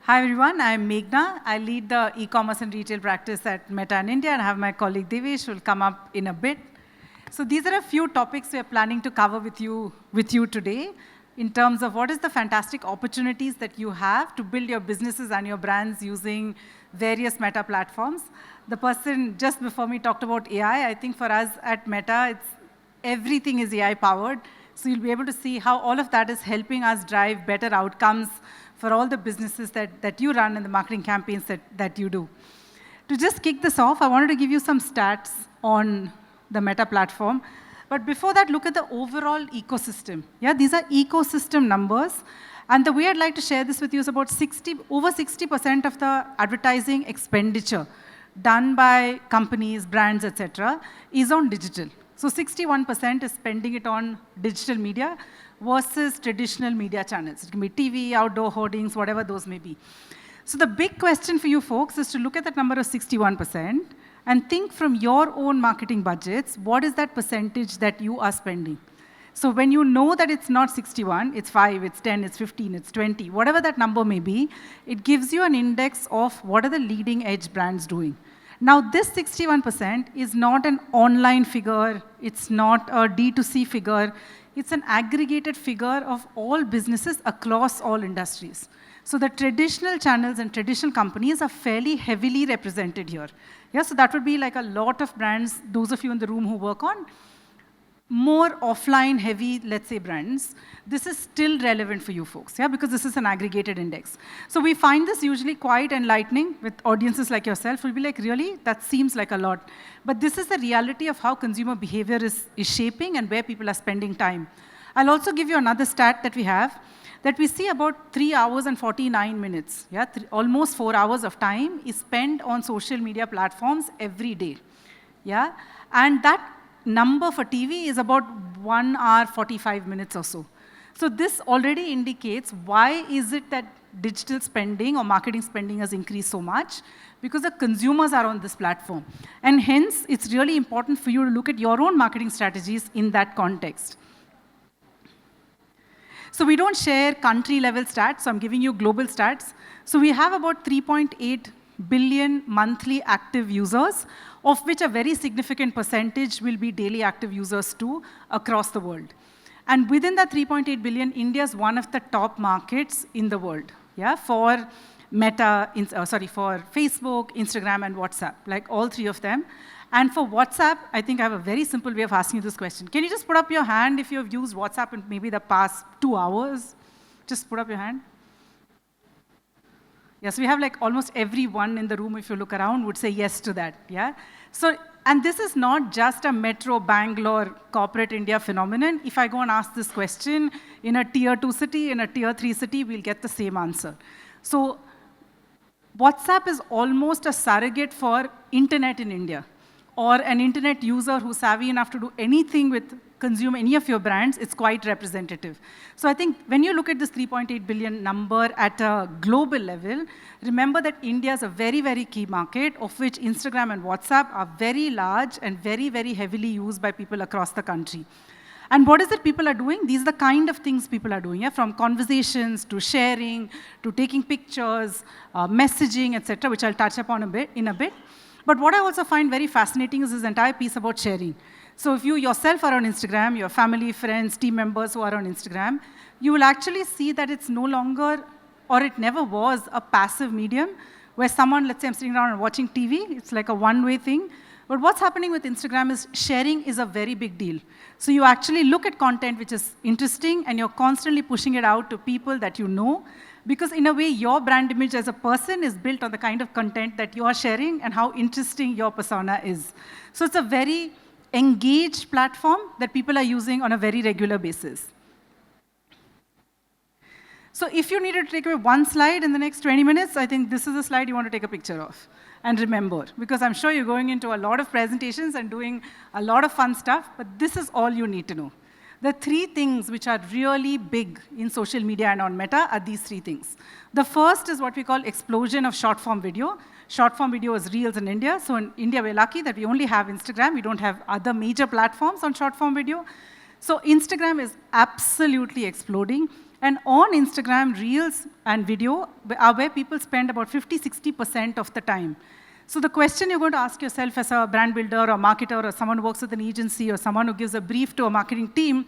Hi everyone, I'm Meghna. I lead the e-commerce and retail practice at Meta in India and I have my colleague Devesh who will come up in a bit. So these are a few topics we are planning to cover with you today in terms of what is the fantastic opportunities that you have to build your businesses and your brands using various Meta platforms. The person just before me talked about AI. I think for us at Meta, everything is AI powered. So you'll be able to see how all of that is helping us drive better outcomes for all the businesses that you run and the marketing campaigns that you do. To just kick this off, I wanted to give you some stats on the Meta platform. But before that, look at the overall ecosystem. Yeah, these are ecosystem numbers. And the way I'd like to share this with you is about over 60% of the advertising expenditure done by companies, brands, etc., is on digital. So 61% is spending it on digital media versus traditional media channels. It can be TV, outdoor hoardings, whatever those may be. So the big question for you folks is to look at that number of 61% and think from your own marketing budgets, what is that percentage that you are spending? So when you know that it's not 61, it's 5, it's 10, it's 15, it's 20, whatever that number may be, it gives you an index of what are the leading edge brands doing. Now, this 61% is not an online figure. It's not a D2C figure. It's an aggregated figure of all businesses across all industries. So the traditional channels and traditional companies are fairly heavily represented here. Yeah, so that would be like a lot of brands, those of you in the room who work on more offline heavy, let's say, brands. This is still relevant for you folks, yeah, because this is an aggregated index. So we find this usually quite enlightening with audiences like yourself. We'll be like, really? That seems like a lot. But this is the reality of how consumer behavior is shaping and where people are spending time. I'll also give you another stat that we have, that we see about 3 hours and 49 minutes, yeah, almost 4 hours of time is spent on social media platforms every day, yeah? And that number for TV is about 1 hour, 45 minutes or so. So this already indicates why is it that digital spending or marketing spending has increased so much? Because the consumers are on this platform. And hence, it's really important for you to look at your own marketing strategies in that context. So we don't share country-level stats, so I'm giving you global stats. So we have about 3.8 billion monthly active users, of which a very significant percentage will be daily active users too across the world. And within that 3.8 billion, India is one of the top markets in the world, yeah, for for Facebook, Instagram, and WhatsApp, like all three of them. And for WhatsApp, I think I have a very simple way of asking you this question. Can you just put up your hand if you have used WhatsApp in maybe the past 2 hours? Just put up your hand. Yes, we have like almost everyone in the room, if you look around, would say yes to that, yeah? So, and this is not just a Metro Bangalore corporate India phenomenon. If I go and ask this question in a tier 2 city, in a tier 3 city, we'll get the same answer. So WhatsApp is almost a surrogate for internet in India, or an internet user who's savvy enough to do anything with consume any of your brands, it's quite representative. So I think when you look at this 3.8 billion number at a global level, remember that India is a very, very key market, of which Instagram and WhatsApp are very large and very, very heavily used by people across the country. And what is it people are doing? These are the kind of things people are doing, yeah? From conversations to sharing, to taking pictures, messaging, etc., which I'll touch upon in a bit. But what I also find very fascinating is this entire piece about sharing. So if you yourself are on Instagram, your family, friends, team members who are on Instagram, you will actually see that it's no longer, or it never was, a passive medium where someone, let's say I'm sitting around and watching TV, it's like a one-way thing. But what's happening with Instagram is sharing is a very big deal. So you actually look at content which is interesting and you're constantly pushing it out to people that you know, because in a way, your brand image as a person is built on the kind of content that you are sharing and how interesting your persona is. So it's a very engaged platform that people are using on a very regular basis. So if you needed to take away one slide in the next 20 minutes, I think this is the slide you want to take a picture of and remember, because I'm sure you're going into a lot of presentations and doing a lot of fun stuff, but this is all you need to know. The 3 things which are really big in social media and on Meta are these 3 things. The first is what we call explosion of short-form video. Short-form video is Reels in India. So in India, we're lucky that we only have Instagram. We don't have other major platforms on short-form video. So Instagram is absolutely exploding. And on Instagram, Reels and video are where people spend about 50-60% of the time. So the question you're going to ask yourself as a brand builder or marketer or someone who works with an agency or someone who gives a brief to a marketing team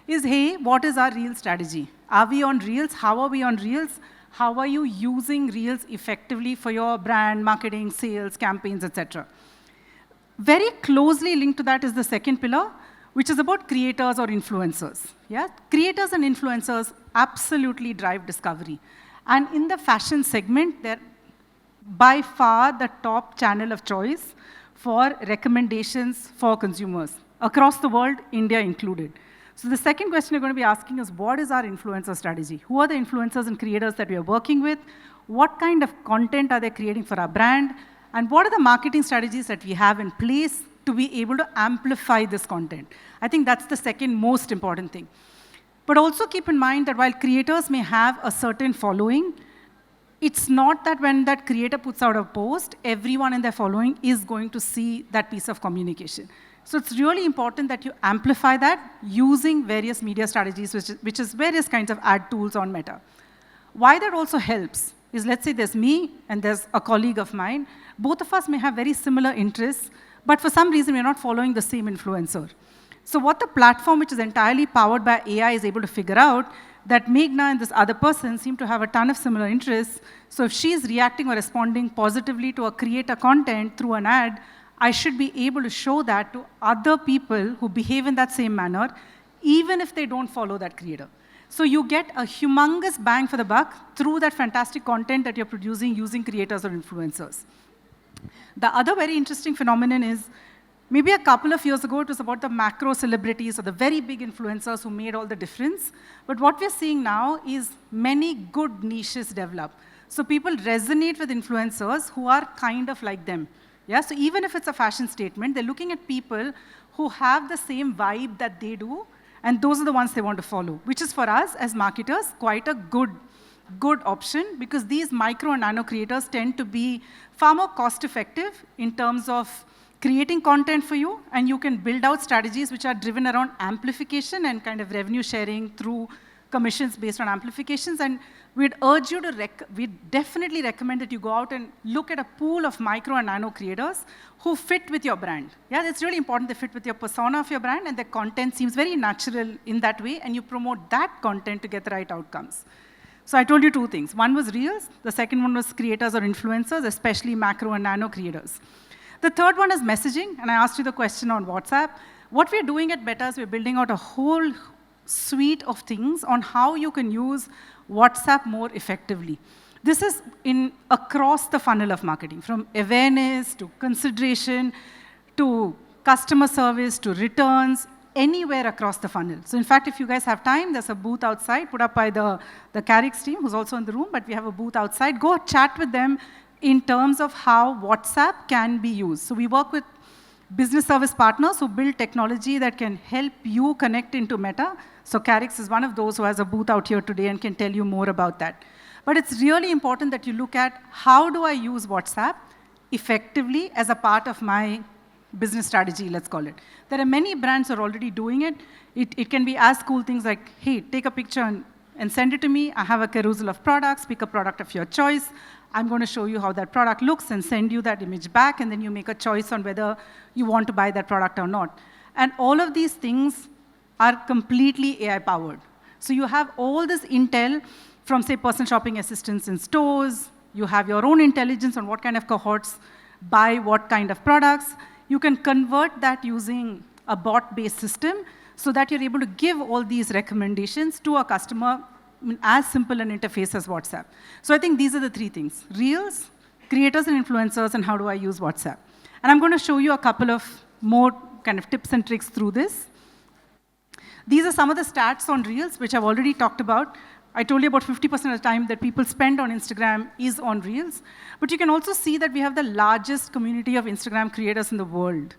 is, hey, what is our Reel strategy? Are we on Reels? How are we on Reels? How are you using Reels effectively for your brand, marketing, sales, campaigns, etc.? Very closely linked to that is the second pillar, which is about creators or influencers. Yeah? Creators and influencers absolutely drive discovery. And in the fashion segment, they're by far the top channel of choice for recommendations for consumers across the world, India included. So the second question you're going to be asking is, what is our influencer strategy? Who are the influencers and creators that we are working with? What kind of content are they creating for our brand? And what are the marketing strategies that we have in place to be able to amplify this content? I think that's the second most important thing. But also keep in mind that while creators may have a certain following, it's not that when that creator puts out a post, everyone in their following is going to see that piece of communication. So it's really important that you amplify that using various media strategies, which is various kinds of ad tools on Meta. Why that also helps is, let's say there's me and there's a colleague of mine. Both of us may have very similar interests, but for some reason we're not following the same influencer. So what the platform, which is entirely powered by AI, is able to figure out, that Meghna and this other person seem to have a ton of similar interests. So if she's reacting or responding positively to a creator content through an ad, I should be able to show that to other people who behave in that same manner, even if they don't follow that creator. So you get a humongous bang for the buck through that fantastic content that you're producing using creators or influencers. The other very interesting phenomenon is, maybe a couple of years ago, it was about the macro celebrities or the very big influencers who made all the difference. But what we're seeing now is many good niches develop. So people resonate with influencers who are kind of like them. Yeah? So even if it's a fashion statement, they're looking at people who have the same vibe that they do, and those are the ones they want to follow, which is for us as marketers quite a good option, because these micro and nano creators tend to be far more cost effective in terms of creating content for you, and you can build out strategies which are driven around amplification and kind of revenue sharing through commissions based on amplifications. And we'd urge you to, we'd definitely recommend that you go out and look at a pool of micro and nano creators who fit with your brand. Yeah, it's really important they fit with your persona of your brand, and their content seems very natural in that way, and you promote that content to get the right outcomes. So I told you two things. One was Reels, the second one was creators or influencers, especially macro and nano creators. The third one is messaging, and I asked you the question on WhatsApp. What we're doing at Meta is we're building out a whole suite of things on how you can use WhatsApp more effectively. This is across the funnel of marketing, from awareness to consideration to customer service to returns, anywhere across the funnel. So in fact, if you guys have time, there's a booth outside put up by the Carrick's team, who's also in the room, but we have a booth outside. Go chat with them in terms of how WhatsApp can be used. So we work with business service partners who build technology that can help you connect into Meta. So Carrick's is one of those who has a booth out here today and can tell you more about that. But it's really important that you look at, how do I use WhatsApp effectively as a part of my business strategy, let's call it. There are many brands who are already doing it. It can be as cool things like, hey, take a picture and send it to me. I have a carousel of products. Pick a product of your choice. I'm going to show you how that product looks and send you that image back, and then you make a choice on whether you want to buy that product or not. And all of these things are completely AI-powered. So you have all this intel from, say, personal shopping assistants in stores. You have your own intelligence on what kind of cohorts buy what kind of products. You can convert that using a bot-based system so that you're able to give all these recommendations to a customer in as simple an interface as WhatsApp. So I think these are the three things: Reels, creators and influencers, and how do I use WhatsApp. And I'm going to show you a couple of more kind of tips and tricks through this. These are some of the stats on Reels, which I've already talked about. I told you about 50% of the time that people spend on Instagram is on Reels. But you can also see that we have the largest community of Instagram creators in the world.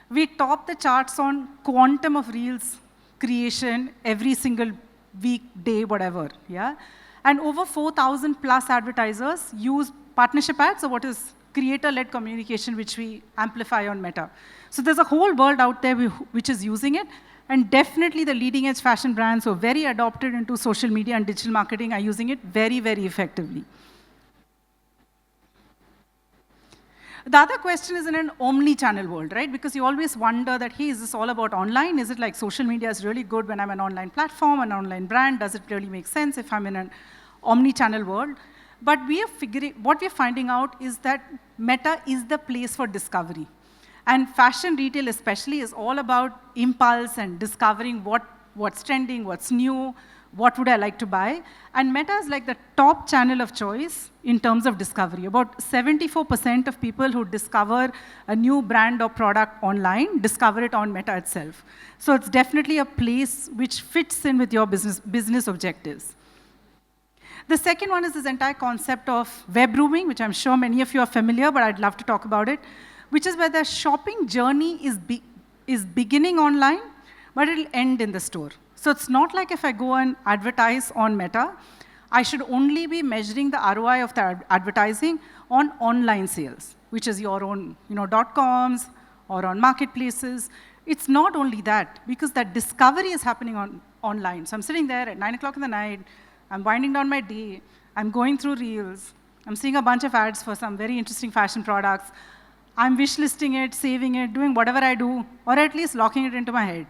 We top the charts on quantum of Reels creation every single week, day, whatever. Yeah? And over 4,000 plus advertisers use partnership ads, or what is creator-led communication, which we amplify on Meta. So there's a whole world out there which is using it. And definitely the leading edge fashion brands who are very adopted into social media and digital marketing are using it very, very effectively. The other question is in an omni-channel world, right? Because you always wonder that, hey, is this all about online? Is it like social media is really good when I'm an online platform, an online brand? Does it really make sense if I'm in an omni-channel world? But what we're finding out is that Meta is the place for discovery. And fashion retail especially is all about impulse and discovering what's trending, what's new, what would I like to buy. And Meta is like the top channel of choice in terms of discovery. About 74% of people who discover a new brand or product online discover it on Meta itself. So it's definitely a place which fits in with your business objectives. The second one is this entire concept of web rooming, which I'm sure many of you are familiar, but I'd love to talk about it, which is where the shopping journey is beginning online, but it'll end in the store. So it's not like if I go and advertise on Meta, I should only be measuring the ROI of the advertising on online sales, which is your own .coms or on marketplaces. It's not only that, because that discovery is happening online. So I'm sitting there at 9 o'clock in the night, I'm winding down my day, I'm going through Reels, I'm seeing a bunch of ads for some very interesting fashion products, I'm wishlisting it, saving it, doing whatever I do, or at least locking it into my head.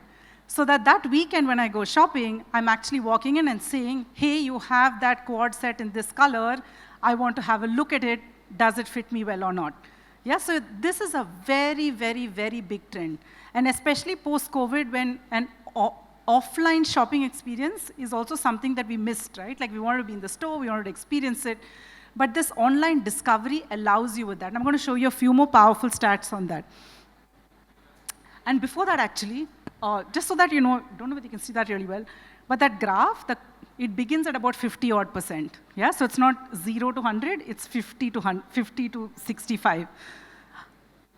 So that weekend when I go shopping, I'm actually walking in and saying, hey, you have that quad set in this color, I want to have a look at it, does it fit me well or not? Yeah, so this is a very, very, very big trend. And especially post-COVID, when an offline shopping experience is also something that we missed, right? Like we wanted to be in the store, we wanted to experience it. But this online discovery allows you with that. And I'm going to show you a few more powerful stats on that. And before that, actually, just so that you know, don't know whether you can see that really well, but that graph, it begins at about 50% odd. Yeah, so it's not 0 to 100, it's 50 to 65.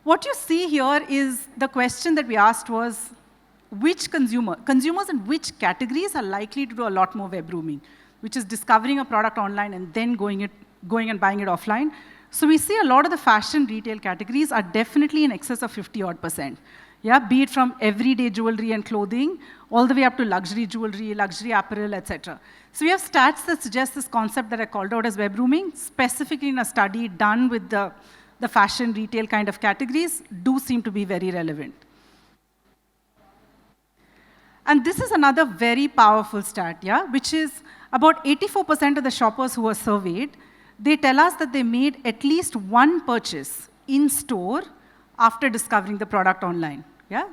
What you see here is the question that we asked was, which consumers in which categories are likely to do a lot more web rooming, which is discovering a product online and then going and buying it offline. So we see a lot of the fashion retail categories are definitely in excess of 50% odd. Yeah, be it from everyday jewelry and clothing, all the way up to luxury jewelry, luxury apparel, etc. So we have stats that suggest this concept that I called out as web rooming, specifically in a study done with the fashion retail kind of categories, do seem to be very relevant. And this is another very powerful stat, yeah, which is about 84% of the shoppers who were surveyed, they tell us that they made at least one purchase in store after discovering the product online. Yeah?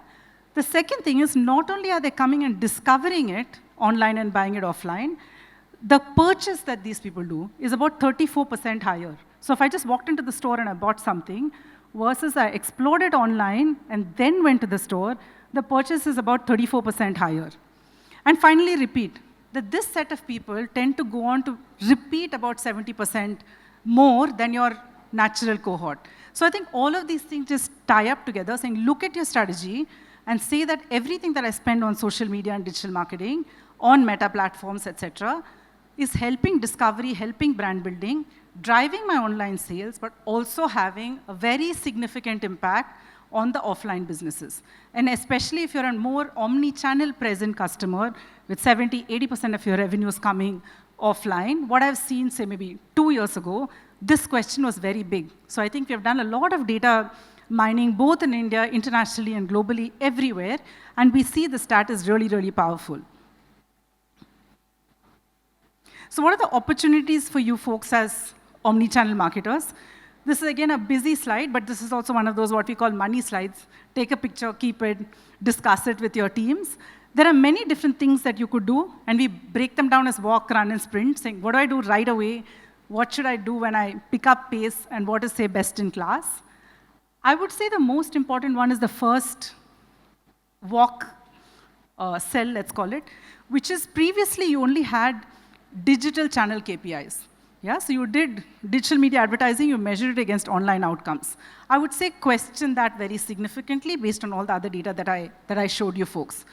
The second thing is not only are they coming and discovering it online and buying it offline, the purchase that these people do is about 34% higher. So if I just walked into the store and I bought something versus I explored it online and then went to the store, the purchase is about 34% higher. And finally, repeat. That this set of people tend to go on to repeat about 70% more than your natural cohort. So I think all of these things just tie up together, saying look at your strategy and say that everything that I spend on social media and digital marketing, on meta platforms, etc., is helping discovery, helping brand building, driving my online sales, but also having a very significant impact on the offline businesses. And especially if you're a more omni-channel present customer with 70, 80% of your revenues coming offline, what I've seen, say maybe 2 years ago, this question was very big. So I think we have done a lot of data mining, both in India, internationally, and globally, everywhere, and we see the stat is really, really powerful. So what are the opportunities for you folks as omni-channel marketers? This is again a busy slide, but this is also one of those what we call money slides. Take a picture, keep it, discuss it with your teams. There are many different things that you could do, and we break them down as walk, run, and sprint, saying, what do I do right away? What should I do when I pick up pace, and what is, say, best in class? I would say the most important one is the first walk cell, let's call it, which is previously you only had digital channel KPIs. Yeah, so you did digital media advertising, you measured it against online outcomes. I would say question that very significantly based on all the other data that I showed you folks.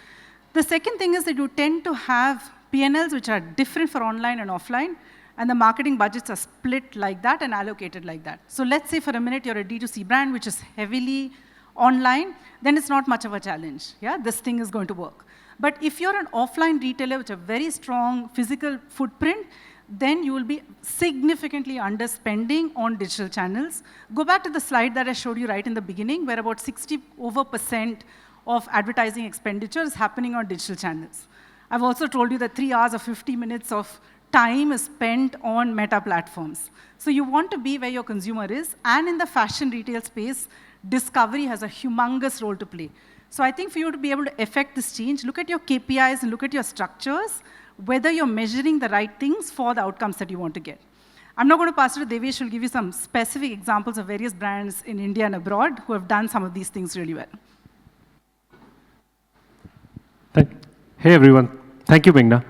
The second thing is that you tend to have P&Ls which are different for online and offline, and the marketing budgets are split like that and allocated like that. So let's say for a minute you're a D2C brand which is heavily online, then it's not much of a challenge. Yeah, this thing is going to work. But if you're an offline retailer with a very strong physical footprint, then you will be significantly underspending on digital channels. Go back to the slide that I showed you right in the beginning, where about 60% of advertising expenditure is happening on digital channels. I've also told you that 3 hours or 50 minutes of time is spent on meta platforms. So you want to be where your consumer is, and in the fashion retail space, discovery has a humongous role to play. So I think for you to be able to effect this change, look at your KPIs and look at your structures, whether you're measuring the right things for the outcomes that you want to get. I'm not going to pass it to Devesh, who will give you some specific examples of various brands in India and abroad who have done some of these things really well. Hey everyone, thank you Meghna.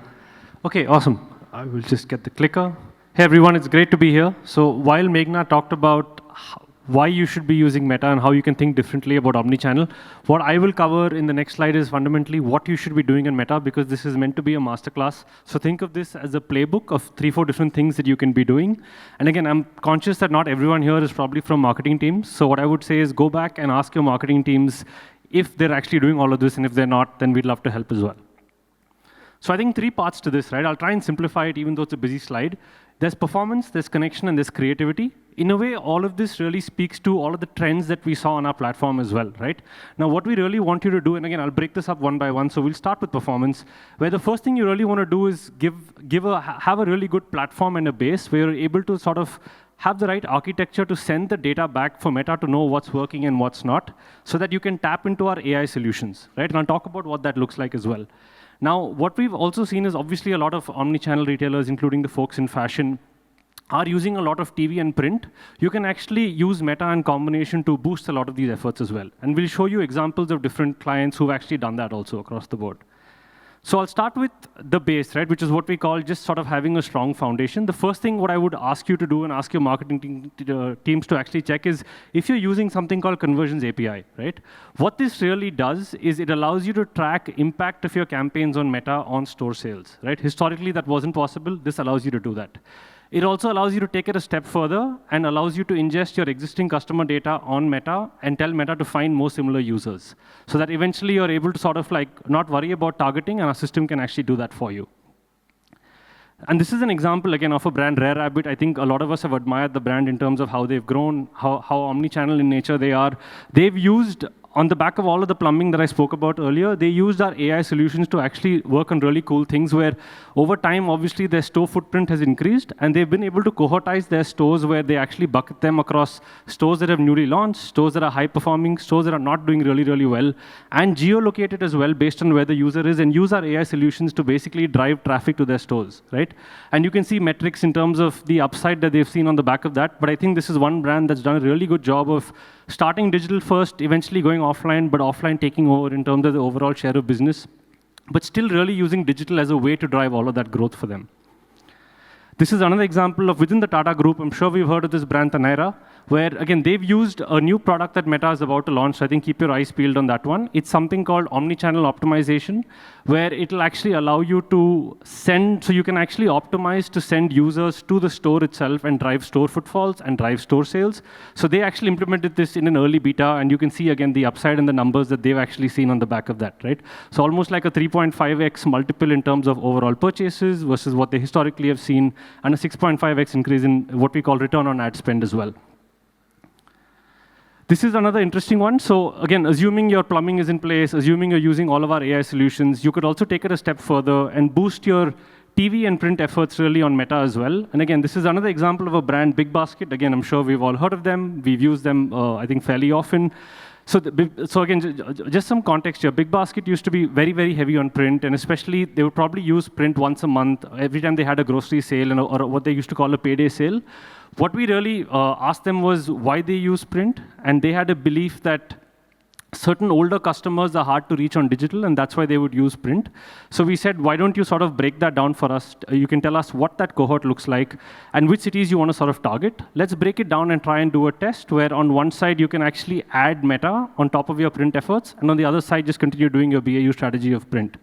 Okay, awesome. I will just get the clicker. Hey everyone, it's great to be here. So while Meghna talked about why you should be using Meta and how you can think differently about omnichannel, what I will cover in the next slide is fundamentally what you should be doing in Meta, because this is meant to be a masterclass. So think of this as a playbook of 3-4 different things that you can be doing. And again, I'm conscious that not everyone here is probably from marketing teams. So what I would say is go back and ask your marketing teams if they're actually doing all of this, and if they're not, then we'd love to help as well. So I think 3 parts to this, right? I'll try and simplify it, even though it's a busy slide. There's performance, there's connection, and there's creativity. In a way, all of this really speaks to all of the trends that we saw on our platform as well, right? Now, what we really want you to do, and again, I'll break this up one by one. So we'll start with performance, where the first thing you really want to do is have a really good platform and a base where you're able to sort of have the right architecture to send the data back for Meta to know what's working and what's not, so that you can tap into our AI solutions, right? And I'll talk about what that looks like as well. Now, what we've also seen is obviously a lot of omnichannel retailers, including the folks in fashion, are using a lot of TV and print. You can actually use Meta in combination to boost a lot of these efforts as well. And we'll show you examples of different clients who've actually done that also across the board. So I'll start with the base, right, which is what we call just sort of having a strong foundation. The first thing what I would ask you to do and ask your marketing teams to actually check is if you're using something called Conversions API, right? What this really does is it allows you to track impact of your campaigns on Meta on store sales, right? Historically, that wasn't possible. This allows you to do that. It also allows you to take it a step further and allows you to ingest your existing customer data on Meta and tell Meta to find more similar users, so that eventually you're able to sort of like not worry about targeting, and our system can actually do that for you. And this is an example, again, of a brand, Rare Rabbit. I think a lot of us have admired the brand in terms of how they've grown, how omni-channel in nature they are. They've used, on the back of all of the plumbing that I spoke about earlier, they used our AI solutions to actually work on really cool things where over time, obviously, their store footprint has increased, and they've been able to cohortize their stores where they actually bucket them across stores that have newly launched, stores that are high-performing, stores that are not doing really, really well, and geolocate it as well based on where the user is, and use our AI solutions to basically drive traffic to their stores, right? And you can see metrics in terms of the upside that they've seen on the back of that, but I think this is one brand that's done a really good job of starting digital first, eventually going offline, but offline taking over in terms of the overall share of business, but still really using digital as a way to drive all of that growth for them. This is another example of within the Tata Group. I'm sure we've heard of this brand, Tanaira, where, again, they've used a new product that Meta is about to launch. So I think keep your eyes peeled on that one. It's something called Omnichannel Optimization, where it'll actually allow you to send, so you can actually optimize to send users to the store itself and drive store footfalls and drive store sales. So they actually implemented this in an early beta, and you can see, again, the upside and the numbers that they've actually seen on the back of that, right? So almost like a 3.5x multiple in terms of overall purchases versus what they historically have seen, and a 6.5x increase in what we call return on ad spend as well. This is another interesting one. So again, assuming your plumbing is in place, assuming you're using all of our AI solutions, you could also take it a step further and boost your TV and print efforts really on Meta as well. And again, this is another example of a brand, Big Basket. Again, I'm sure we've all heard of them. We've used them, I think, fairly often. So again, just some context here. Big Basket used to be very, very heavy on print, and especially they would probably use print once a month, every time they had a grocery sale or what they used to call a payday sale. What we really asked them was why they use print, and they had a belief that certain older customers are hard to reach on digital, and that's why they would use print. So we said, why don't you sort of break that down for us? You can tell us what that cohort looks like and which cities you want to sort of target. Let's break it down and try and do a test where on one side you can actually add Meta on top of your print efforts, and on the other side just continue doing your BAU strategy of print.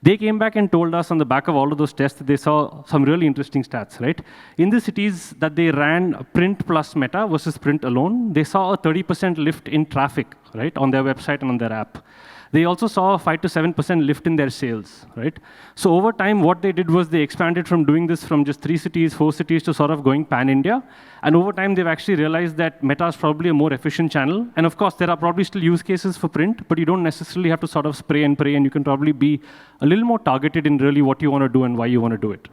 They came back and told us on the back of all of those tests that they saw some really interesting stats, right? In the cities that they ran print plus Meta versus print alone, they saw a 30% lift in traffic, right, on their website and on their app. they also saw a 5 to 7% lift in their sales, right? So over time, what they did was they expanded from doing this from just 3 cities, 4 cities to sort of going pan-India. And over time, they've actually realized that Meta is probably a more efficient channel. And of course, there are probably still use cases for print, but you don't necessarily have to sort of spray and pray, and you can probably be a little more targeted in really what you want to do and why you want to do it.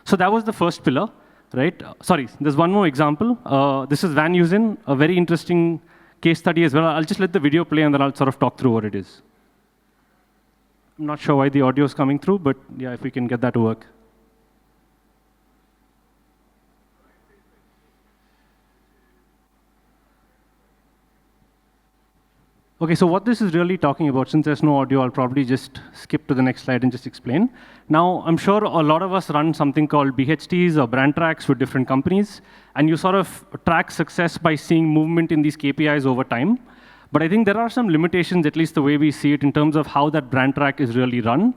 So that was the first pillar, right? Sorry, there's one more example. This is Van Heusen, a very interesting case study as well. I'll just let the video play, and then I'll sort of talk through what it is. I'm not sure why the audio is coming through, but yeah, if we can get that to work. Okay, so what this is really talking about, since there's no audio, I'll probably just skip to the next slide and just explain. Now, I'm sure a lot of us run something called BHTs or brand tracks with different companies, and you sort of track success by seeing movement in these KPIs over time. But I think there are some limitations, at least the way we see it, in terms of how that brand track is really run.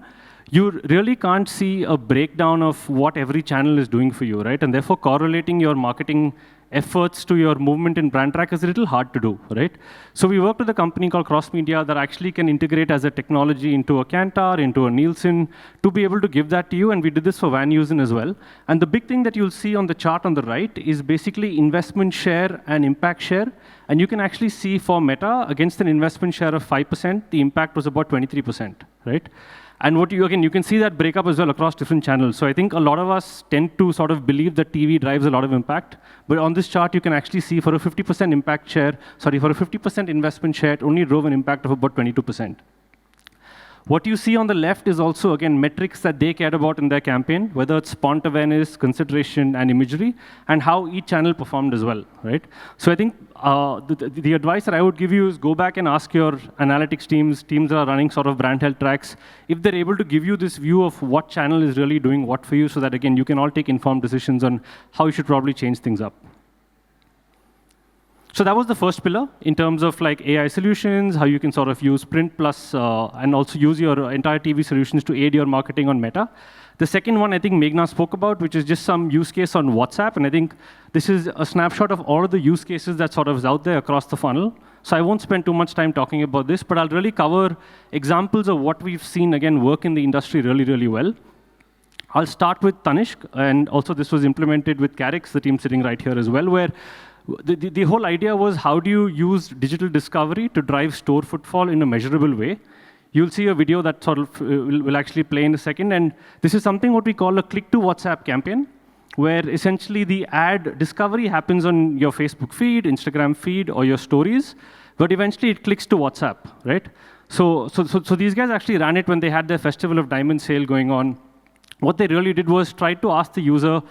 You really can't see a breakdown of what every channel is doing for you, right? And therefore, correlating your marketing efforts to your movement in brand track is a little hard to do, right? So we worked with a company called Cross Media that actually can integrate as a technology into a Kantar, into a Nielsen, to be able to give that to you, and we did this for Van Heusen as well. And the big thing that you'll see on the chart on the right is basically investment share and impact share, and you can actually see for Meta, against an investment share of 5%, the impact was about 23%, right? And what you can see that breakup as well across different channels. So I think a lot of us tend to sort of believe that TV drives a lot of impact. But on this chart, you can actually see for a 50% impact share, sorry, for a 50% investment share, it only drove an impact of about 22%. What you see on the left is also, again, metrics that they cared about in their campaign, whether it's font awareness, consideration, and imagery, and how each channel performed as well, right? So I think the advice that I would give you is go back and ask your analytics teams that are running sort of brand health tracks, if they're able to give you this view of what channel is really doing what for you, so that, again, you can all take informed decisions on how you should probably change things up. So that was the first pillar in terms of like AI solutions, how you can sort of use print plus, and also use your entire TV solutions to aid your marketing on Meta. The second one I think Meghna spoke about, which is just some use case on WhatsApp. And I think this is a snapshot of all of the use cases that sort of is out there across the funnel. So I won't spend too much time talking about this, but I'll really cover examples of what we've seen, again, work in the industry really, really well. I'll start with Tanishq, and also this was implemented with Carix, the team sitting right here as well, where the whole idea was how do you use digital discovery to drive store footfall in a measurable way. You'll see a video that sort of will actually play in a second, and this is something what we call a click-to-WhatsApp campaign, where essentially the ad discovery happens on your Facebook feed, Instagram feed, or your stories, but eventually it clicks to WhatsApp, right? So these guys actually ran it when they had their Festival of Diamonds sale going on. What they really did was try to ask the user,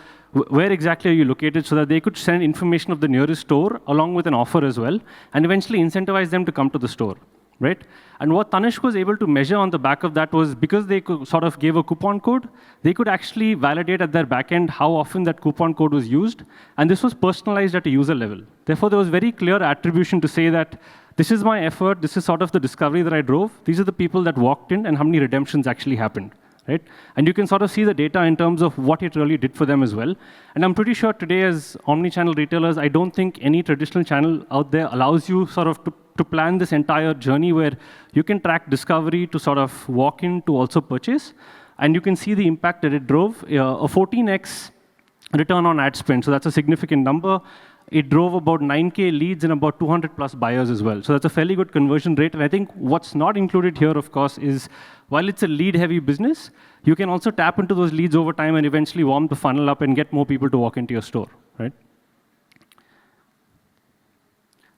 where exactly are you located, so that they could send information of the nearest store along with an offer as well, and eventually incentivize them to come to the store, right? And what Tanishq was able to measure on the back of that was, because they could sort of gave a coupon code, they could actually validate at their backend how often that coupon code was used, and this was personalized at a user level. Therefore, there was very clear attribution to say that this is my effort, this is sort of the discovery that I drove, these are the people that walked in, and how many redemptions actually happened. Right? And you can sort of see the data in terms of what it really did for them as well. And I'm pretty sure today, as omni-channel retailers, I don't think any traditional channel out there allows you sort of to plan this entire journey where you can track discovery to sort of walk in to also purchase. And you can see the impact that it drove, a 14x return on ad spend. So that's a significant number. It drove about 9K leads and about 200 plus buyers as well. So that's a fairly good conversion rate. And I think what's not included here, of course, is while it's a lead-heavy business, you can also tap into those leads over time and eventually warm the funnel up and get more people to walk into your store, right?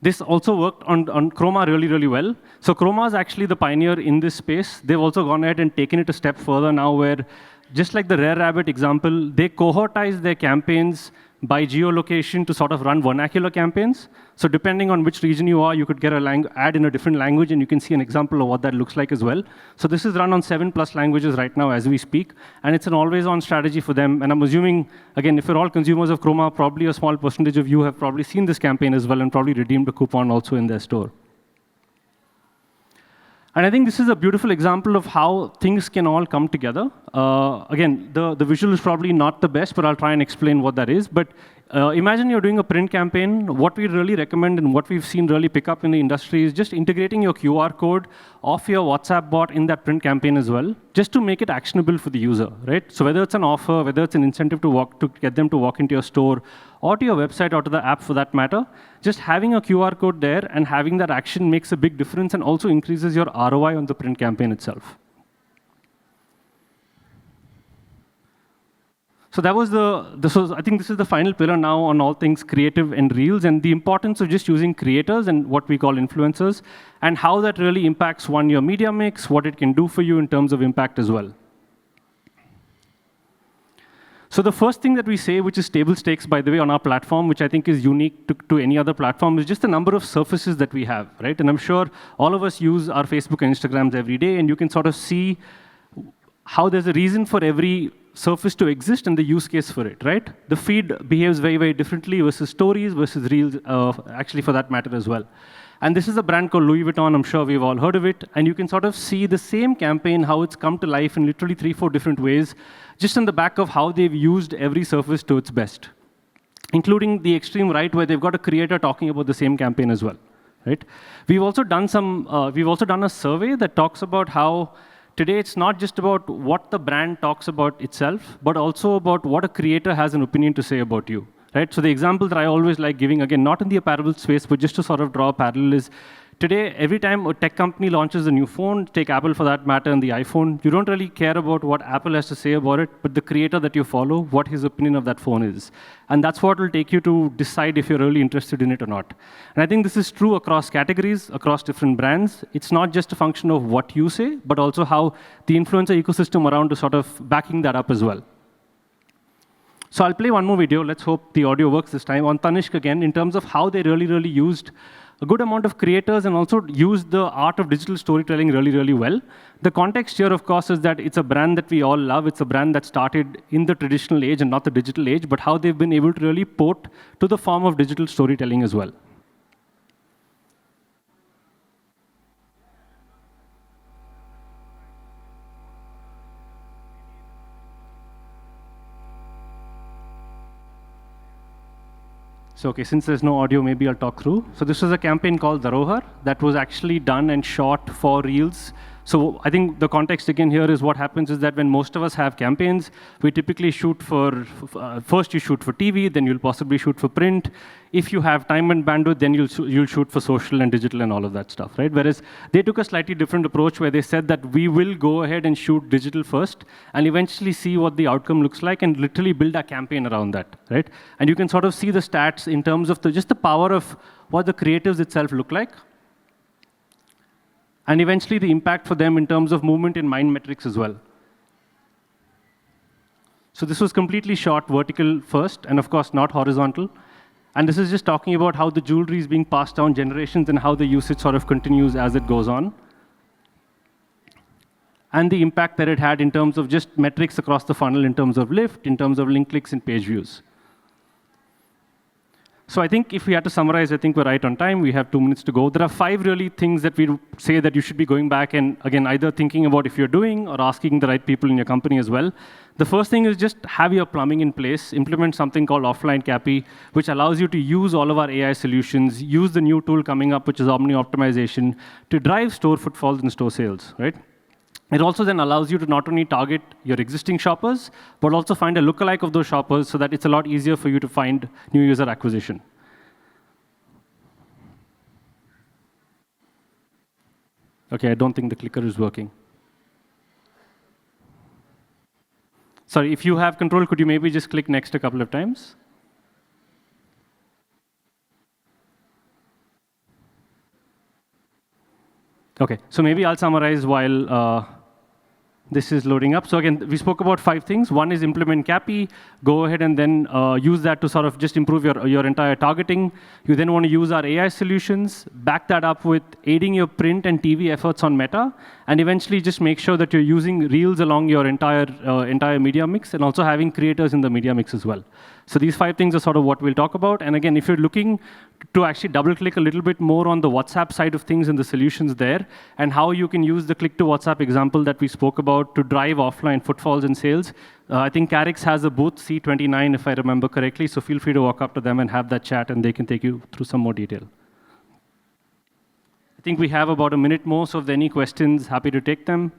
This also worked on Chroma really, really well. So Chroma is actually the pioneer in this space. They've also gone ahead and taken it a step further now, where just like the Rare Rabbit example, they cohortize their campaigns by geolocation to sort of run vernacular campaigns. So depending on which region you are, you could get an ad in a different language, and you can see an example of what that looks like as well. So this is run on 7+ languages right now as we speak, and it's an always-on strategy for them. And I'm assuming, again, if you're all consumers of Chroma, probably a small percentage of you have probably seen this campaign as well and probably redeemed a coupon also in their store. And I think this is a beautiful example of how things can all come together. Again, the visual is probably not the best, but I'll try and explain what that is. But imagine you're doing a print campaign. What we really recommend and what we've seen really pick up in the industry is just integrating your QR code of your WhatsApp bot in that print campaign as well, just to make it actionable for the user, right? So whether it's an offer, whether it's an incentive to get them to walk into your store, or to your website, or to the app for that matter, just having a QR code there and having that action makes a big difference and also increases your ROI on the print campaign itself. So that was I think this is the final pillar now on all things creative and reels, and the importance of just using creators and what we call influencers, and how that really impacts your media mix, what it can do for you in terms of impact as well. So the first thing that we say, which is table stakes, by the way, on our platform, which I think is unique to any other platform, is just the number of surfaces that we have, right? And I'm sure all of us use our Facebook and Instagrams every day, and you can sort of see how there's a reason for every surface to exist and the use case for it, right? The feed behaves very, very differently versus stories versus reels, actually for that matter as well. And this is a brand called Louis Vuitton. I'm sure we've all heard of it. And you can sort of see the same campaign, how it's come to life in literally 3-4 different ways, just on the back of how they've used every surface to its best, including the extreme right, where they've got a creator talking about the same campaign as well, right? We've also done a survey that talks about how today it's not just about what the brand talks about itself, but also about what a creator has an opinion to say about you. Right? So the example that I always like giving, again, not in the apparel space, but just to sort of draw a parallel, is today, every time a tech company launches a new phone, take Apple for that matter and the iPhone, you don't really care about what Apple has to say about it, but the creator that you follow, what his opinion of that phone is. And that's what will take you to decide if you're really interested in it or not. And I think this is true across categories, across different brands. It's not just a function of what you say, but also how the influencer ecosystem around is sort of backing that up as well. So I'll play one more video. Let's hope the audio works this time, on Tanishq again, in terms of how they really used a good amount of creators and also used the art of digital storytelling really well. The context here, of course, is that it's a brand that we all love. It's a brand that started in the traditional age and not the digital age, but how they've been able to really port to the form of digital storytelling as well. So, okay, since there's no audio, maybe I'll talk through. So this was a campaign called Dharohar that was actually done and shot for Reels. So I think the context again here is what happens is that when most of us have campaigns, we typically shoot for, first you shoot for TV, then you'll possibly shoot for print. If you have time and bandwidth, then you'll shoot for social and digital and all of that stuff, right? Whereas they took a slightly different approach where they said that we will go ahead and shoot digital first and eventually see what the outcome looks like and literally build a campaign around that, right? And you can sort of see the stats in terms of just the power of what the creatives itself look like, and eventually the impact for them in terms of movement in mind metrics as well. So this was completely shot vertical first, and of course not horizontal. And this is just talking about how the jewelry is being passed down generations and how the usage sort of continues as it goes on. And the impact that it had in terms of just metrics across the funnel, in terms of lift, in terms of link clicks and page views. So I think if we had to summarize, I think we're right on time. We have 2 minutes to go. There are 5 really things that we say that you should be going back and, again, either thinking about if you're doing or asking the right people in your company as well. The first thing is just have your plumbing in place. Implement something called offline CAPI, which allows you to use all of our AI solutions, use the new tool coming up, which is optimization, to drive store footfalls and store sales, right? It also then allows you to not only target your existing shoppers, but also find a lookalike of those shoppers so that it's a lot easier for you to find new user acquisition. Okay, I don't think the clicker is working. Sorry, if you have control, could you maybe just click next a couple of times? Okay, so maybe I'll summarize while This is loading up. So again, we spoke about 5 things. One is implement CAPI. Go ahead and then use that to sort of just improve your entire targeting. You then want to use our AI solutions, back that up with aiding your print and TV efforts on Meta, and eventually just make sure that you're using Reels along your entire media mix and also having creators in the media mix as well. So these 5 things are sort of what we'll talk about. And again, if you're looking to actually double-click a little bit more on the WhatsApp side of things and the solutions there, and how you can use the click-to-WhatsApp example that we spoke about to drive offline footfalls and sales, I think Carix has a booth, C29, if I remember correctly, so feel free to walk up to them and have that chat, and they can take you through some more detail. I think we have about a minute more, so if there are any questions, happy to take them.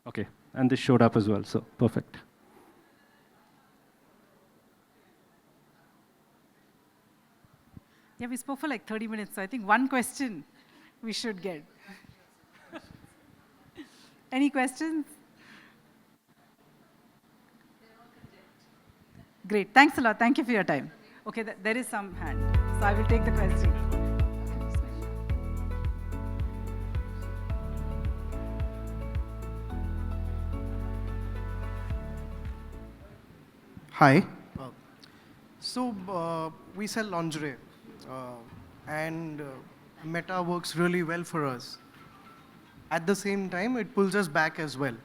OK, and this showed up as well, so perfect. Yeah, we spoke for like 30 minutes, so I think one question we should get. Any questions? Great, thanks a lot. Thank you for your time. Okay, there is some hand, so I will take the question. Hi. We sell lingerie, and Meta works really well for us. At the same time, it pulls us back as well.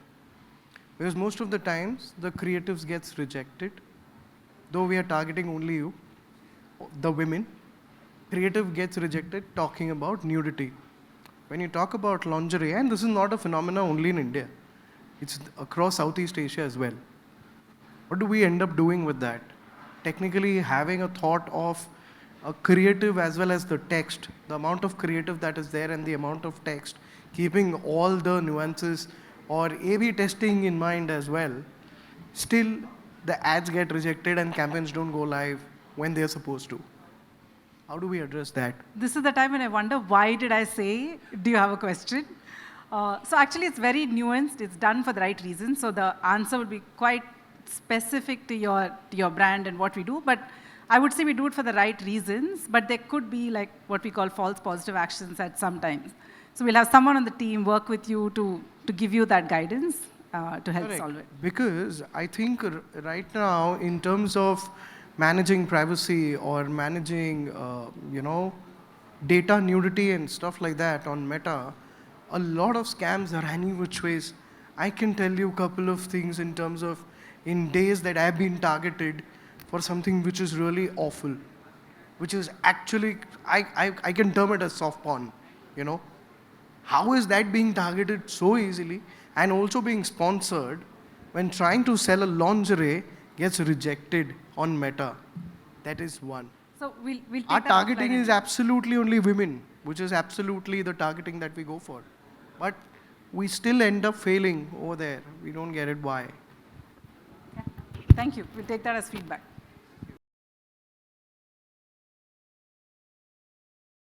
Because most of the times, the creatives gets rejected. Though we are targeting only you, the women, creative gets rejected talking about nudity. When you talk about lingerie, and this is not a phenomenon only in India, it's across Southeast Asia as well. What do we end up doing with that? Technically, having a thought of a creative as well as the text, the amount of creative that is there and the amount of text, keeping all the nuances or A/B testing in mind as well, still the ads get rejected and campaigns don't go live when they're supposed to. How do we address that? This is the time when I wonder, why did I say, do you have a question? So actually, it's very nuanced. It's done for the right reason. So the answer will be quite specific to your brand and what we do. But I would say we do it for the right reasons. But there could be like what we call false positive actions at some times. So we'll have someone on the team work with you to give you that guidance to help solve it. Because I think right now, in terms of managing privacy or managing, data nudity and stuff like that on Meta, a lot of scams are any which ways. I can tell you a couple of things in terms of in days that I've been targeted for something which is really awful, which is actually, I can term it as soft porn, How is that being targeted so easily and also being sponsored when trying to sell a lingerie gets rejected on Meta? That is one. So we'll take Our that targeting offline is absolutely only women, which is absolutely the targeting that we go for. But we still end up failing over there. We don't get it why. Thank you. We'll take that as feedback.